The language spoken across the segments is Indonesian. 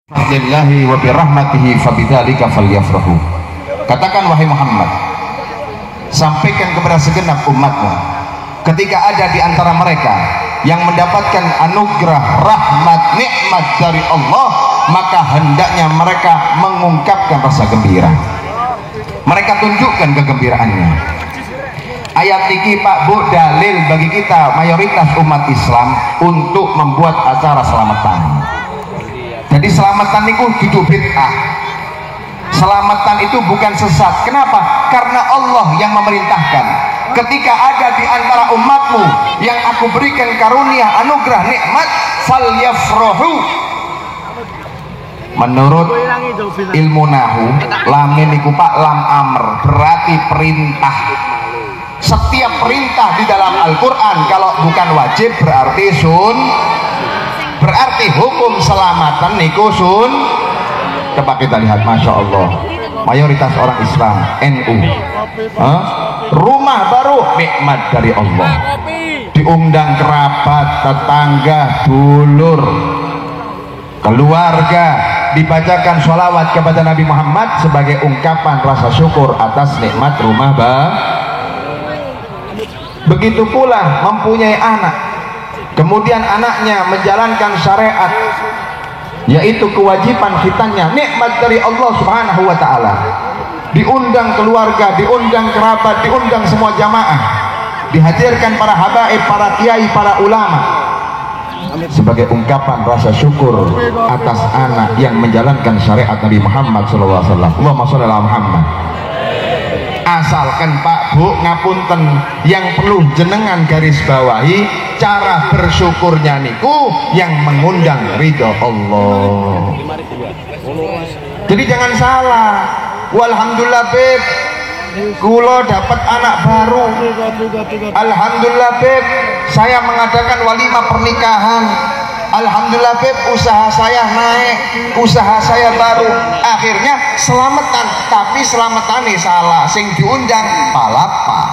Lillahi wa birahmatihi fabidzalika falyafrahu. Katakan wahai Muhammad, sampaikan kepada segenap umatmu, ketika ada di antara mereka yang mendapatkan anugerah, rahmat, nikmat dari Allah, maka hendaknya mereka mengungkapkan rasa gembira. Mereka tunjukkan kegembiraannya. Ayat ini Pak Bu dalil bagi kita mayoritas umat Islam untuk membuat acara selamatan. Jadi selamatan itu duduk bid'ah. Selamatan itu bukan sesat. Kenapa? Karena Allah yang memerintahkan. Ketika ada di antara umatmu yang aku berikan karunia, anugerah, nikmat, falyafrahu. Menurut ilmu nahu, lamin iku Pak lam amr, berarti perintah. Setiap perintah di dalam Al-Quran kalau bukan wajib berarti berarti hukum selamatan niku sun. Coba kita lihat, masya Allah, mayoritas orang Islam NU, rumah baru nikmat dari Allah, diundang kerabat, tetangga, dulur, keluarga, dibacakan sholawat kepada Nabi Muhammad sebagai ungkapan rasa syukur atas nikmat rumah begitu pula mempunyai anak, kemudian anaknya menjalankan syariat, yaitu kewajiban khitannya, nikmat dari Allah Subhanahu wa ta'ala, diundang keluarga, diundang kerabat, diundang semua jamaah, dihadirkan para habaib, para kiai, para ulama sebagai ungkapan rasa syukur atas anak yang menjalankan syariat Nabi Muhammad SAW. Allahumma sholli ala Muhammad. Asalkan Pak Bu ngapunten, yang perlu jenengan garis bawahi cara bersyukurnya niku yang mengundang ridho Allah. Jadi jangan salah, walhamdulillah beb, kulo dapat anak baru, alhamdulillah beb, saya mengadakan walimah pernikahan, alhamdulillah beb, usaha saya naik, usaha saya baru, akhirnya selamatan, tapi selamatan nih salah, sing diundang palapa,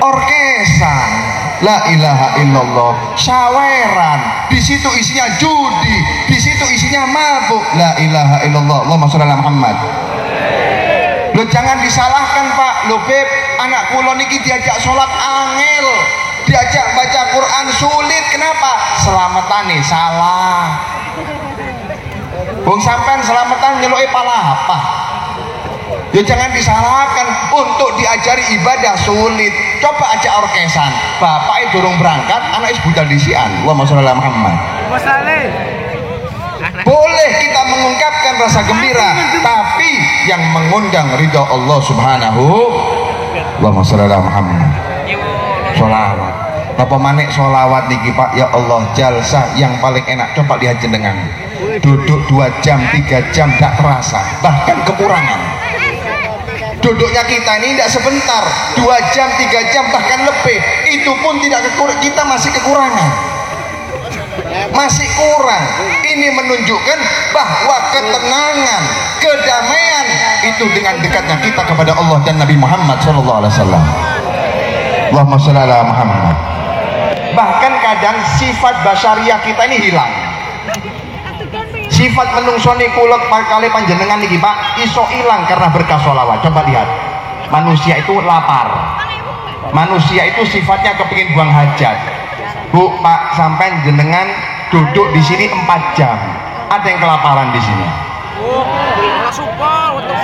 orkesan, la ilaha illallah, syaweran, di situ isinya judi, di situ isinya mabuk, la ilaha illallah. Allahumma sholli ala Muhammad. Lo jangan disalahkan Pak, lo beb, anak kula niki diajak sholat angel, diajak baca Quran sulit. Kenapa? Selamatan nih salah. Bung sampean selamatan nyeluki pala apa? Ya jangan disalahkan, untuk diajari ibadah sulit. Coba aja orkesan, bapaknya dorong berangkat, anaknya budal disian. Allahumma sholli ala Muhammad. Boleh kita mengungkapkan rasa gembira, tapi yang mengundang ridho Allah Subhanahu. Allahumma sholli ala Muhammad. Sholawat. Apa manik sholawat niki Pak? Ya Allah, jalsah yang paling enak. Coba lihat jenengan, duduk 2 jam 3 jam tak terasa, bahkan kekurangan. Duduknya kita ini tidak sebentar, 2 jam 3 jam bahkan lebih, itu pun tidak kekurangan, kita masih kekurangan, masih kurang. Ini menunjukkan bahwa ketenangan, kedamaian itu dengan dekatnya kita kepada Allah dan Nabi Muhammad SAW. Allahumma sholli ala Muhammad. Bahkan kadang sifat basyariah kita ini hilang. Sifat menungso niku kali panjenengan niki Pak iso hilang karena berkah sholawat. Coba lihat, manusia itu lapar, manusia itu sifatnya kepingin buang hajat. Bu Pak, sampai jenengan duduk di sini 4 jam, ada yang kelaparan di sini?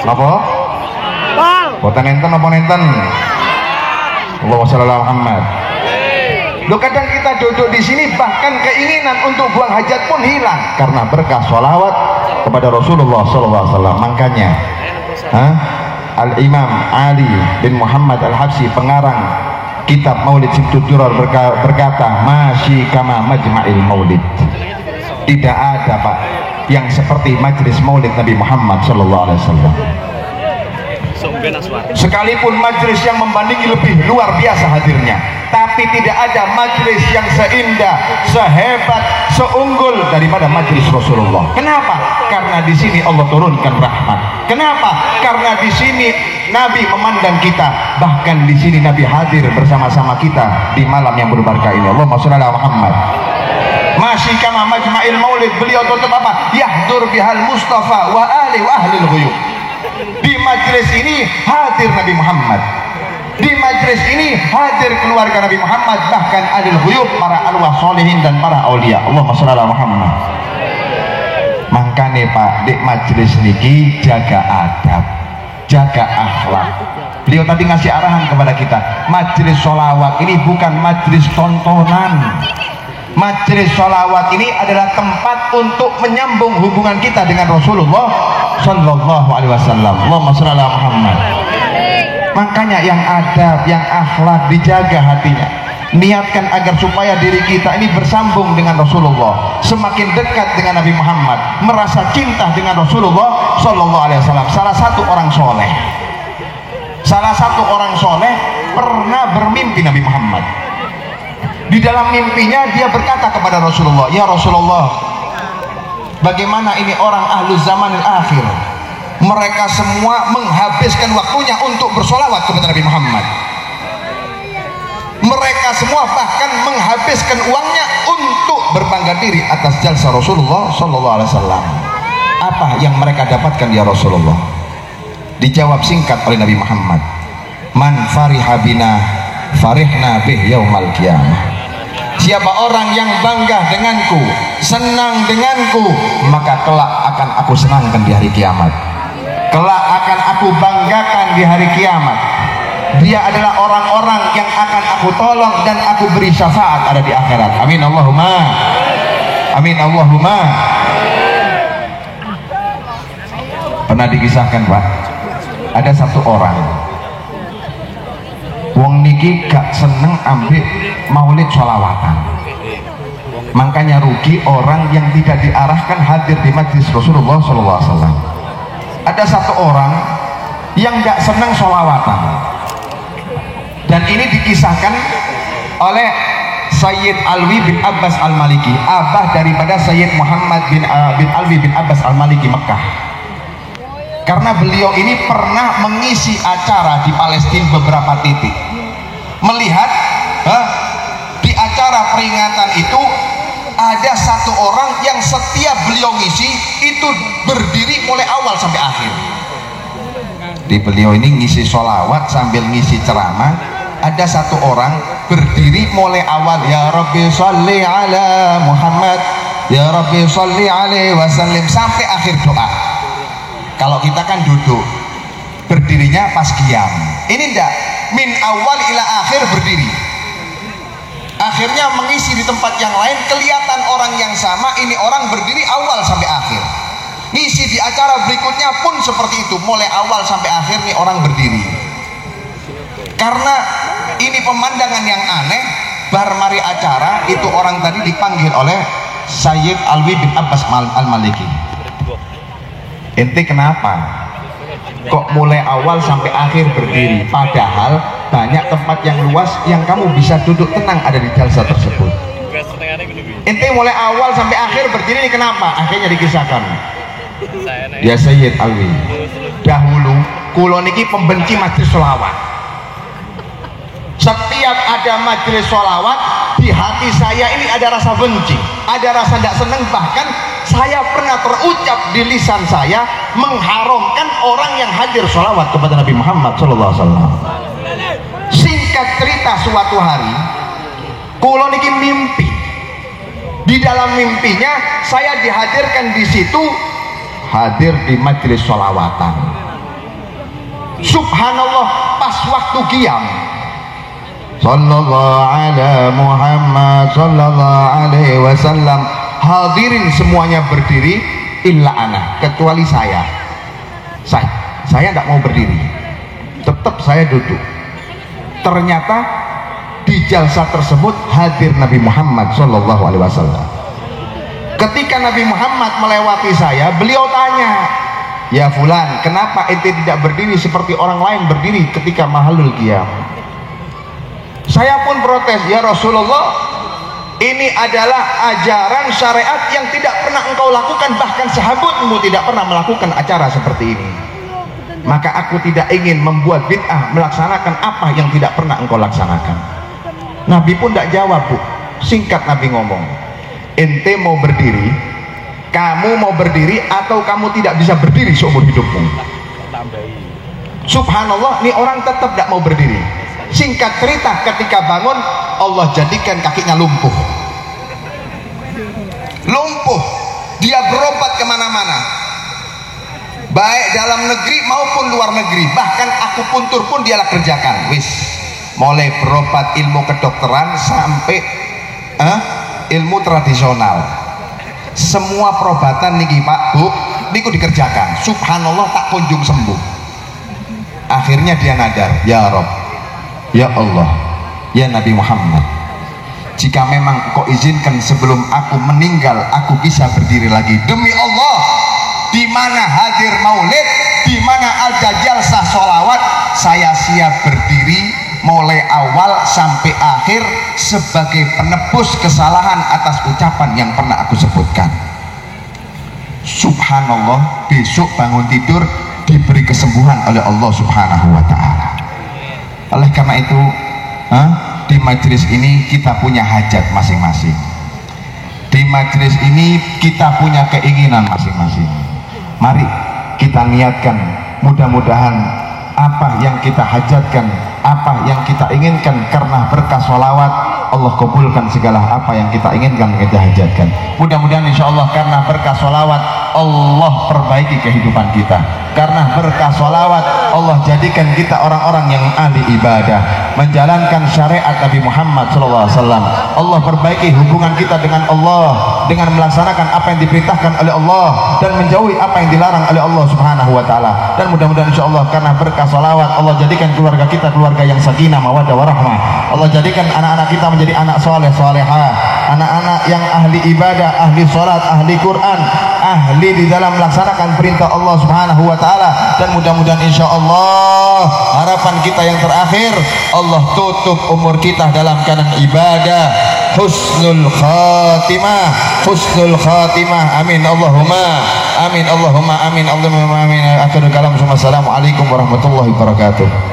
Apa? Boten enten apa nenten? Allahumma sholli ala Muhammad. Loh, kadang kita duduk di sini bahkan keinginan untuk buang hajat pun hilang karena berkah sholawat kepada Rasulullah SAW. Makanya Al-Imam Ali bin Muhammad Al-Habsyi, pengarang kitab Maulid Sittut Durar, berkata, masyi kama majma'il maulid. Tidak ada Pak yang seperti majlis maulid Nabi Muhammad SAW. Sekalipun majlis yang membandingi lebih luar biasa hadirnya, tapi tidak ada majlis yang seindah, sehebat, seunggul daripada majlis Rasulullah. Kenapa? Karena di sini Allah turunkan rahmat. Kenapa? Karena di sini Nabi memandang kita, bahkan di sini Nabi hadir bersama-sama kita di malam yang berbarkah ini. Allahumma sholli ala Muhammad. Masih kama majma'il maulid, beliau tutup apa? Yahdur bihal Mustafa wa ahlil ghuyub. Di majlis ini hadir Nabi Muhammad, di majlis ini hadir keluarga Nabi Muhammad, bahkan ahlil ghuyub, para arwah solihin dan para aulia. Allahumma shalli ala Muhammad. Makanya Pak, di majlis niki jaga adab, jaga akhlak. Beliau tadi ngasih arahan kepada kita, majlis sholawat ini bukan majlis tontonan. Majlis sholawat ini adalah tempat untuk menyambung hubungan kita dengan Rasulullah Sallallahu Alaihi Wasallam. Allahumma shalli ala Muhammad. Makanya yang adab, yang akhlak dijaga hatinya. Niatkan agar supaya diri kita ini bersambung dengan Rasulullah, semakin dekat dengan Nabi Muhammad, merasa cinta dengan Rasulullah Sallallahu Alaihi Wasallam. Salah satu orang soleh pernah bermimpi Nabi Muhammad. Di dalam mimpinya dia berkata kepada Rasulullah, ya Rasulullah, bagaimana ini orang ahlu zamanil akhir, mereka semua menghabiskan waktunya untuk bersolawat kepada Nabi Muhammad, mereka semua bahkan menghabiskan uangnya untuk berbangga diri atas jalsa Rasulullah Sallallahu Alaihi Wasallam. Apa yang mereka dapatkan ya Rasulullah? Dijawab singkat oleh Nabi Muhammad, man fariha bina farihna bih yaumal qiyamah. Siapa orang yang bangga denganku, senang denganku, maka kelak akan aku senangkan di hari kiamat, kelak akan aku banggakan di hari kiamat. Dia adalah orang-orang yang akan aku tolong dan aku beri syafaat ada di akhirat. Amin Allahumma, amin Allahumma. Pernah dikisahkan Pak, ada satu orang wong niki gak seneng ambil maulid sholawatan, makanya rugi orang yang tidak diarahkan hadir di majlis Rasulullah SAW. Ada satu orang yang gak seneng sholawatan, dan ini dikisahkan oleh Sayyid Alwi bin Abbas Al-Maliki, abah daripada Sayyid Muhammad bin Alwi bin Abbas Al-Maliki Mekah. Karena beliau ini pernah mengisi acara di Palestina beberapa titik, melihat di acara peringatan itu ada satu orang yang setiap beliau ngisi itu berdiri mulai awal sampai akhir. Di beliau ini ngisi sholawat sambil ngisi ceramah, ada satu orang berdiri mulai awal, ya Rabbi sholli ala Muhammad, ya Rabbi sholli alaihi wasallim, sampai akhir doa. Kalau kita kan duduk, berdirinya pas qiyam. Ini enggak, min awal ila akhir berdiri. Akhirnya mengisi di tempat yang lain, kelihatan orang yang sama, ini orang berdiri awal sampai akhir. Ngisi di acara berikutnya pun seperti itu, mulai awal sampai akhir nih orang berdiri. Karena ini pemandangan yang aneh, bar mari acara itu orang tadi dipanggil oleh Sayyid Alwi bin Abbas Al-Maliki. Ente kenapa kok mulai awal sampai akhir berdiri, padahal banyak tempat yang luas yang kamu bisa duduk tenang ada di jalsa tersebut. Ente mulai awal sampai akhir berdiri, kenapa? Akhirnya dikisahkan, ya Sayyid Alwi, dahulu kulo niki pembenci majlis sholawat. Setiap ada majlis sholawat, di hati saya ini ada rasa benci, ada rasa tidak senang, bahkan saya pernah terucap di lisan saya mengharamkan orang yang hadir sholawat kepada Nabi Muhammad SAW. Singkat cerita, suatu hari kulo niki mimpi, di dalam mimpinya saya dihadirkan di situ, hadir di majlis sholawatan. Subhanallah, pas waktu qiyam, sallallahu ala Muhammad sallallahu alaihi wasallam, hadirin semuanya berdiri illa ana, kecuali saya tidak mau berdiri, tetap saya duduk. Ternyata di jalsa tersebut hadir Nabi Muhammad sallallahu alaihi wasallam. Ketika Nabi Muhammad melewati saya, beliau tanya, ya fulan, kenapa ente tidak berdiri seperti orang lain berdiri ketika mahalul qiyam? Saya pun protes, ya Rasulullah, ini adalah ajaran syariat yang tidak pernah engkau lakukan, bahkan sahabatmu tidak pernah melakukan acara seperti ini. Maka aku tidak ingin membuat bid'ah melaksanakan apa yang tidak pernah engkau laksanakan. Nabi pun tidak jawab, Bu. Singkat Nabi ngomong, ente mau berdiri, kamu mau berdiri atau kamu tidak bisa berdiri seumur hidupmu. Subhanallah, ini orang tetap tidak mau berdiri. Singkat cerita, ketika bangun Allah jadikan kakinya lumpuh. Dia berobat kemana-mana, baik dalam negeri maupun luar negeri, bahkan akupuntur pun dia kerjakan. Wis, mulai berobat ilmu kedokteran sampai ilmu tradisional, semua perobatan niki Pak Bu niku dikerjakan. Subhanallah, tak kunjung sembuh. Akhirnya dia nadar, ya Rob, ya Allah, ya Nabi Muhammad, jika memang kau izinkan sebelum aku meninggal aku bisa berdiri lagi, demi Allah, di mana hadir maulid, di mana ada jalsah sholawat, saya siap berdiri mulai awal sampai akhir sebagai penebus kesalahan atas ucapan yang pernah aku sebutkan. Subhanallah, besok bangun tidur diberi kesembuhan oleh Allah Subhanahu wa ta'ala. Oleh karena itu di majelis ini kita punya hajat masing-masing, di majelis ini kita punya keinginan masing-masing. Mari kita niatkan, mudah-mudahan apa yang kita hajatkan, apa yang kita inginkan karena berkah sholawat, Allah kabulkan segala apa yang kita inginkan, kita hajatkan. Mudah-mudahan insya Allah karena berkah sholawat Allah perbaiki kehidupan kita. Karena berkah sholawat Allah jadikan kita orang-orang yang ahli ibadah, menjalankan syariat Nabi Muhammad SAW. Allah perbaiki hubungan kita dengan Allah dengan melaksanakan apa yang diperintahkan oleh Allah dan menjauhi apa yang dilarang oleh Allah Subhanahu wa ta'ala. Dan mudah-mudahan insya Allah karena berkah sholawat Allah jadikan keluarga kita keluarga yang sakinah mawaddah warahmah. Allah jadikan anak-anak kita menjadi anak soleh solehah, anak-anak yang ahli ibadah, ahli sholat, ahli Quran, ahli di dalam melaksanakan perintah Allah Subhanahu wa ta'ala. Dan mudah-mudahan insya Allah harapan kita yang terakhir, Allah tutup umur kita dalam keadaan ibadah, husnul khatimah, husnul khatimah, amin Allahumma amin, Allahumma amin, Allahumma amin. Akhirul kalam, assalamualaikum warahmatullahi wabarakatuh.